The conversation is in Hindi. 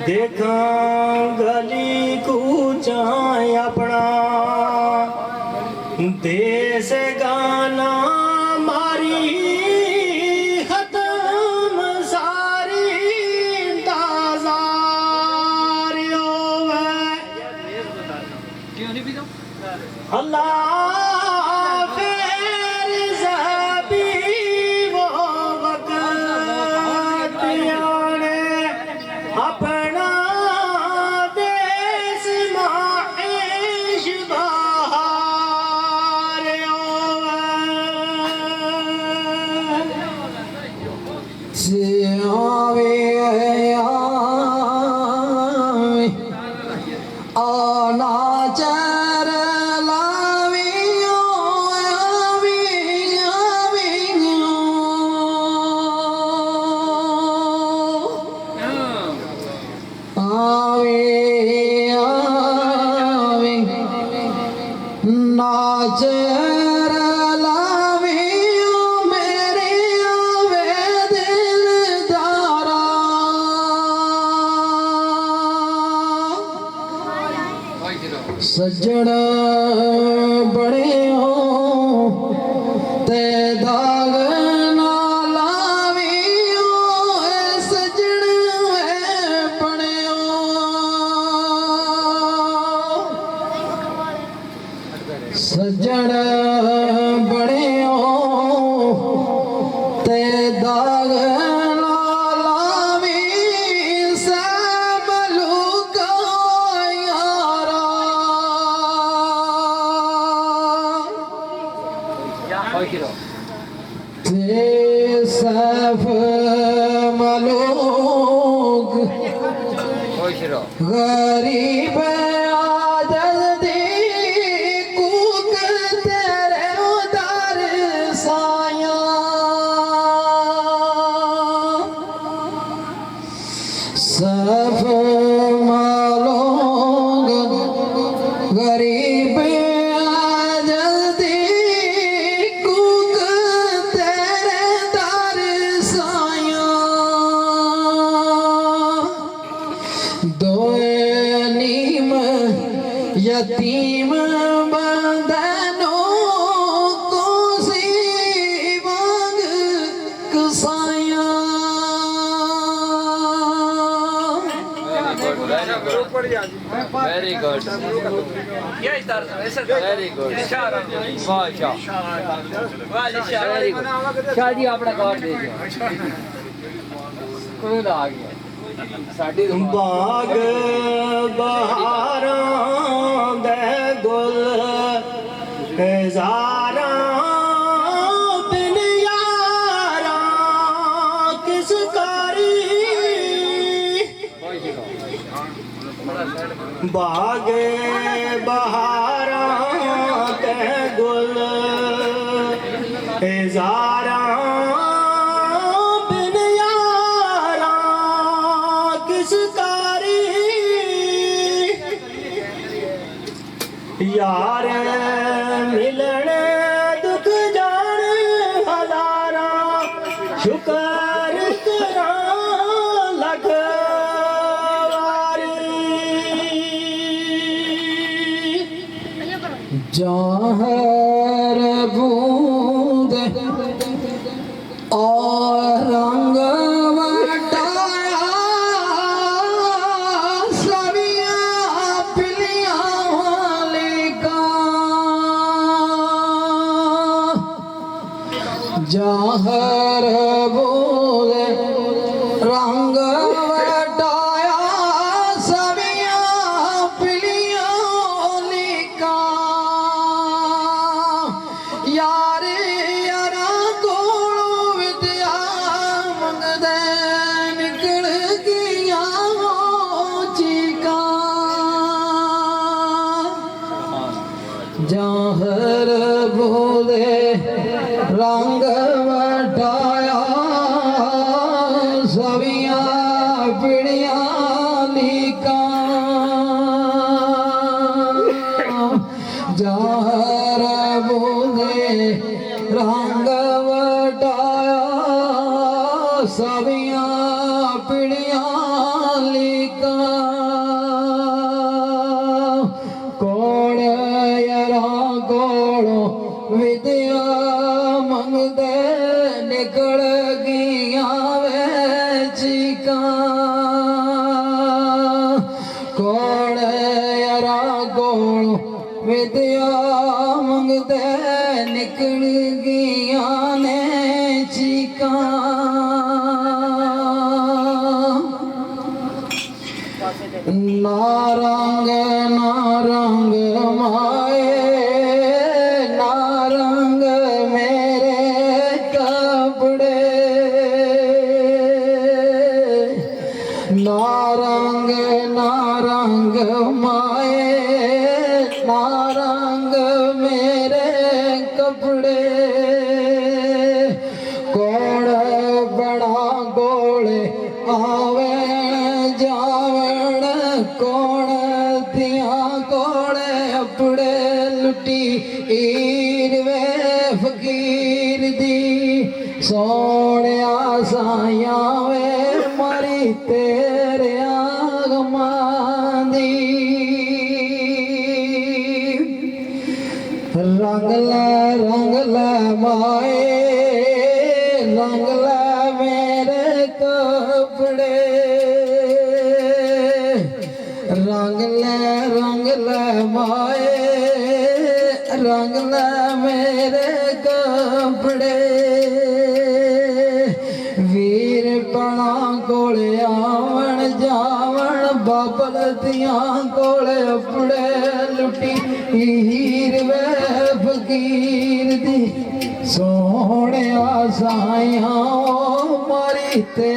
देखा गली कूचा अपना देश गाना मारी खत्म सारी ताजारियों अल्लाह अपना देश माइश बहार आना चर नाचर लावियो मेरे आवे दिल दारा सज्जन बड़े हो ते दाग ना लावियो सज्जन बड़े हो सज्जन बड़े हो ते दाग ना लावी सब लोग यारा ते सब मलोग गरीब सब मालोग गरीब जल्दी कुक तेरे दर साया दोए नीम यतीम बंदनों को सी वांग कसाया वेरी गुड वेरी गुड शादी अपना कार्ड दे दिया कौन आ गया साडी बाग बहारां दे गुल हजारां बिन यारां किस कारी बाग बहारां ते गुल हजारां बिन यारां किस कारी यार मिलन दुख जान हजारां शुक्र करा लख जहर बूंद और रंग वटाया सविया पिलिया वालिका जहर बूंद रंग वटाया सविया पिलिया वालिका यार यारा कोलो विद्या मंगदे निकल गया चीका जहर बोले रंग वटाया सविया पिड़िया लिका जहर बोले रंग वटाया सविया पिड़िया लिका ਕੋਲੋਂ ਵਿਦਿਆ ਮੰਗਦੇ ਨਿਕਲ ਗਈਆਂ ਵੇ ਚੀਕਾਂ ਕੋਲ ਯਾਰਾ ਕੋਲੋਂ ਵਿਦਿਆ ਮੰਗਦੇ ਨਿਕਲ ਗਈਆਂ ਨੇ ਚੀਕਾਂ ਨਾ ਰੰਗ ਮਾਏ ਨਾ ਰੰਗ ਮੇਰੇ ਕੱਪੜੇ ਨਾ ਰੰਗ ਮਾਏ ਨਾ ਰੰਗ ਮੇਰੇ ਕੱਪੜੇ ਕੋੜ ਬੜਾ ਗੋਲੇ ਆਵੇ ਜਾਵਣ ਕੋਣ ਦੀਆਂ ਕੋਲੇ ਆਪਣੇ ਲੁੱਟੀ ਈਰ ਵੇ ਫਕੀਰ ਦੀ ਸੋਹਣਿਆ ਸਾਈਆਂ ਵੇ ਮਰੀ ਤੇਰੇ ਆਗਮਾਂ ਦੀ ਰੰਗ ਲੈ ਮਾਏ ਰੰਗ ਲੈ ਮੇਰੇ ਕੱਪੜੇ ਰੰਗ ਲੈ ਮਾਏ ਰੰਗ ਲੈ ਮੇਰੇ ਕੱਪੜੇ ਵੀਰ ਪਣਾ ਕੋਲੇ ਆਵਣ ਜਾਵਣ ਬਾਬਲ ਦੀਆਂ ਕੋਲੇ ਆਪਣੇ ਲੁੱਟੀ ਹੀਰ ਵੇ ਫਕੀਰ ਦੀ ਸੋਹਣਿਆ ਸਾਈਆਂ ਮਾਰੀ ਤੇ